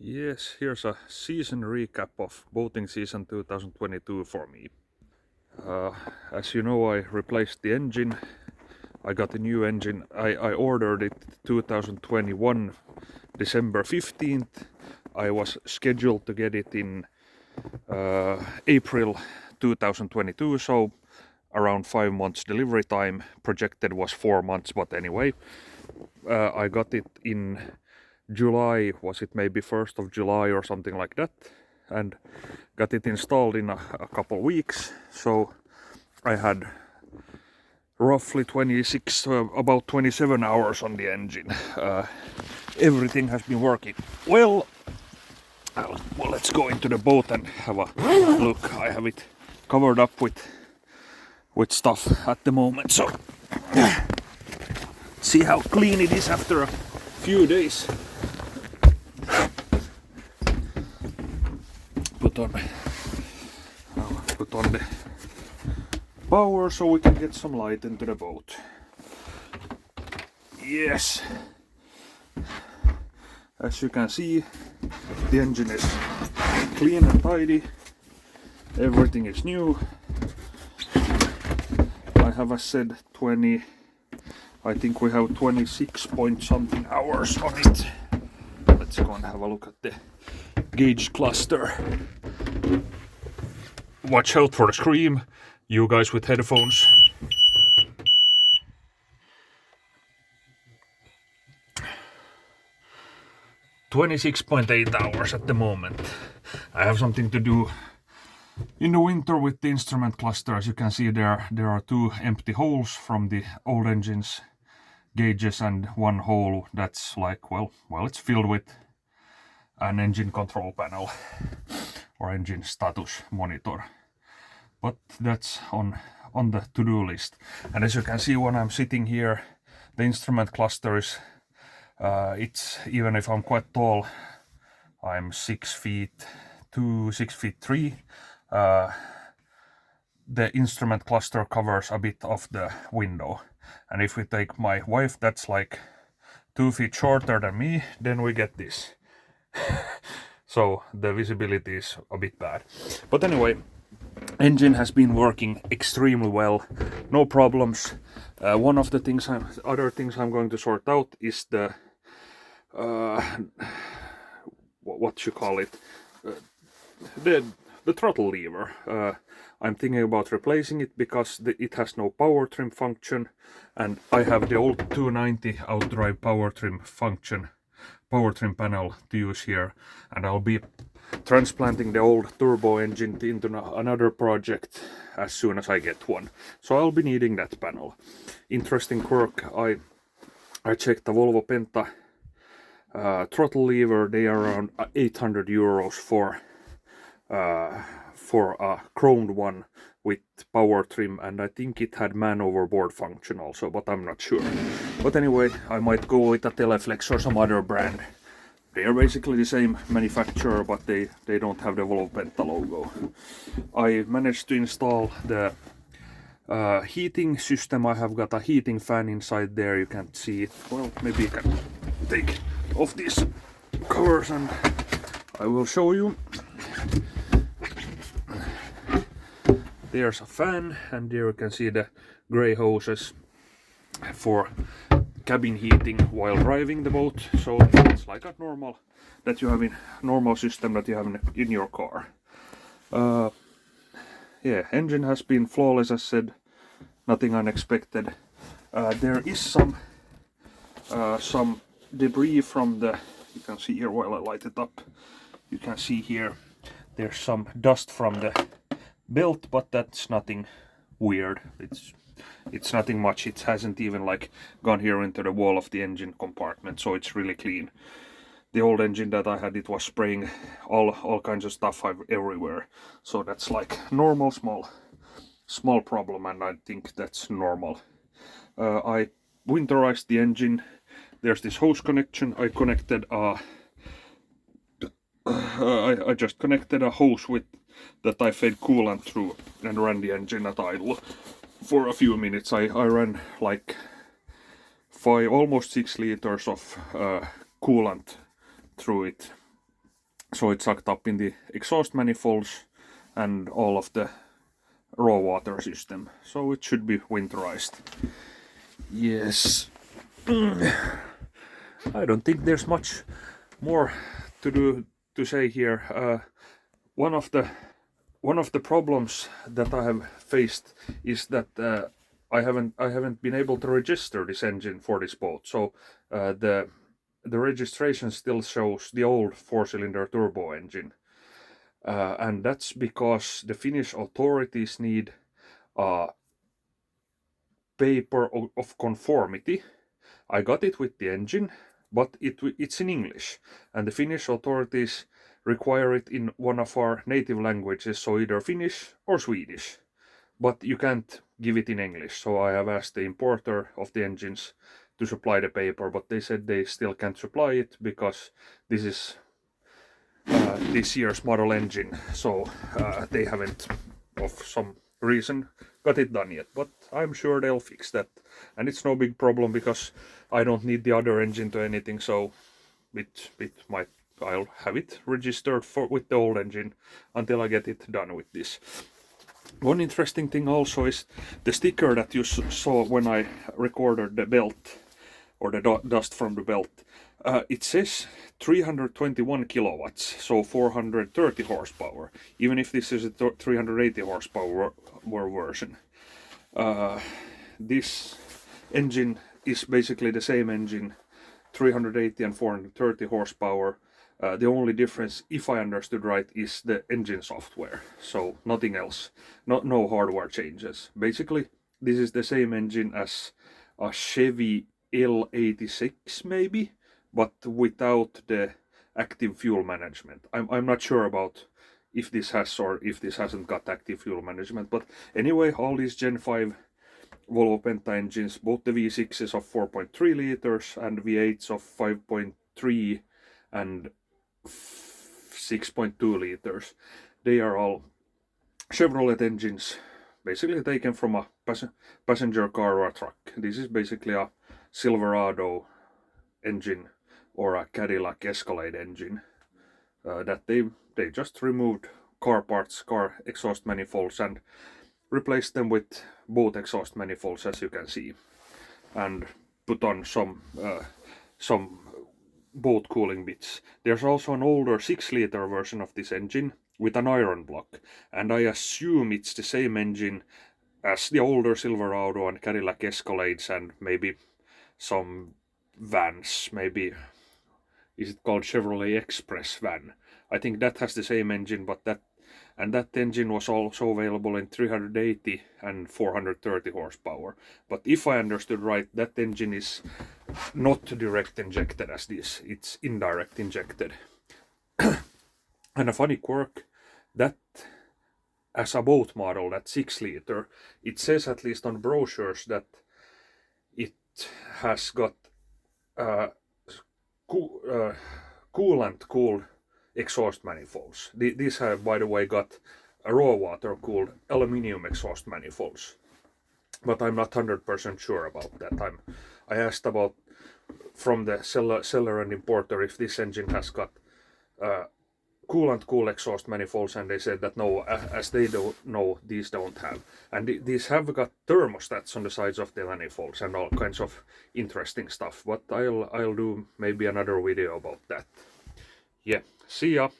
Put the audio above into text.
Yes, here's a season recap of boating season 2022 for me. As you know, I replaced the engine. I got a new engine. I ordered it 2021 December 15th. I was scheduled to get it in April 2022, so around 5 months delivery time. Projected was 4 months, but anyway, I got it in July. Was it maybe 1st of July or something like that, and got it installed in a couple weeks. So I had roughly 26 about 27 hours on the engine. Everything has been working well. Well, let's go into the boat and have a look. I have it covered up with stuff at the moment, so see how clean it is after a few days. Put on the power so we can get some light into the boat. Yes, as you can see, the engine is clean and tidy. Everything is new. I have, as said, I think we have 26 point something hours on it. Let's go and have a look at the gauge cluster. Watch out for the scream, you guys with headphones. $26.8 hours at the moment. I have something to do in the winter with the instrument cluster. As you can see, there are two empty holes from the old engine's gauges and one hole that's like, well, it's filled with an engine control panel or engine status monitor. But that's on the to-do list. And as you can see, when I'm sitting here, the instrument cluster is it's, even if I'm quite tall, I'm 6 feet 2, 6 feet 3, the instrument cluster covers a bit of the window. And if we take my wife, that's like 2 feet shorter than me, then we get this. So the visibility is a bit bad. But anyway, engine has been working extremely well, no problems. One of the other things I'm going to sort out is the what you call it, the throttle lever. I'm thinking about replacing it because it has no power trim function, and I have the old 290 outdrive power trim panel to use here, and I'll be transplanting the old turbo engine into another project as soon as I get one. So I'll be needing that panel. Interesting quirk, I checked the Volvo Penta throttle lever. They are around 800 euros for a chromed one with power trim, and I think it had man overboard function also, but I'm not sure. But anyway, I might go with a Teleflex or some other brand. They are basically the same manufacturer, but they don't have the Volvo Penta logo. I managed to install the heating system. I have got a heating fan inside there. You can't see it. Well, maybe you can take off these covers and I will show you. There's a fan, and there you can see the gray hoses for cabin heating while driving the boat. So it's like a normal system that you have in your car. Yeah, engine has been flawless, as said, nothing unexpected. There is some debris from the, you can see here while I light it up, you can see here there's some dust from the belt, but that's nothing weird. It's nothing much. It hasn't even like gone here into the wall of the engine compartment, so it's really clean. The old engine that I had, it was spraying all kinds of stuff everywhere, so that's like normal small problem, and I think that's normal. I winterized the engine. There's this hose connection. I connected I just connected a hose that I fed coolant through and ran the engine at idle for a few minutes. I ran like almost 6 liters of coolant through it so it's sucked up in the exhaust manifolds and all of the raw water system, so it should be winterized. Yes. I don't think there's much more to say here. One of the problems that I have faced is that I haven't been able to register this engine for this boat. So the registration still shows the old 4-cylinder turbo engine, and that's because the Finnish authorities need a paper of conformity. I got it with the engine, but it's in English, and the Finnish authorities require it in one of our native languages, so either Finnish or Swedish. But you can't give it in English, so I have asked the importer of the engines to supply the paper, but they said they still can't supply it because this is this year's model engine, so they haven't, of some reason, got it done yet. But I'm sure they'll fix that, and it's no big problem because I don't need the other engine to anything, so I'll have it registered with the old engine until I get it done with this. One interesting thing also is the sticker that you saw when I recorded the belt, or the dust from the belt. It says 321 kilowatts, so 430 horsepower, even if this is a 380 horsepower version. This engine is basically the same engine, 380 and 430 horsepower. The only difference, if I understood right, is the engine software, so nothing else, no hardware changes. Basically, this is the same engine as a Chevy L86 maybe, but without the active fuel management. I'm not sure about if this has or if this hasn't got active fuel management, but anyway, all these Gen 5 Volvo Penta engines, both the V6s of 4.3 liters and V8s of 5.3 and 6.2 liters, they are all Chevrolet engines, basically taken from a passenger car or a truck. This is basically a Silverado engine or a Cadillac Escalade engine that they just removed car parts, car exhaust manifolds, and replaced them with both exhaust manifolds, as you can see, and put on some both cooling bits. There's also an older 6-liter version of this engine with an iron block, and I assume it's the same engine as the older Silverado and Cadillac Escalades, and maybe some vans, maybe, is it called Chevrolet Express van? I think that has the same engine, but that engine was also available in 380 and 430 horsepower. But if I understood right, that engine is not direct injected as this, it's indirect injected. And a funny quirk, that as a boat model, that 6-liter, it says, at least on brochures, that it has got coolant cooled exhaust manifolds. These have, by the way, got a raw water cooled aluminium exhaust manifolds, but I'm not 100% sure about that. I asked about from the seller and importer if this engine has got coolant cool exhaust manifolds, and they said that no, as they don't know, these don't have. And these have got thermostats on the sides of the manifolds and all kinds of interesting stuff, but I'll do maybe another video about that. Yeah, see ya!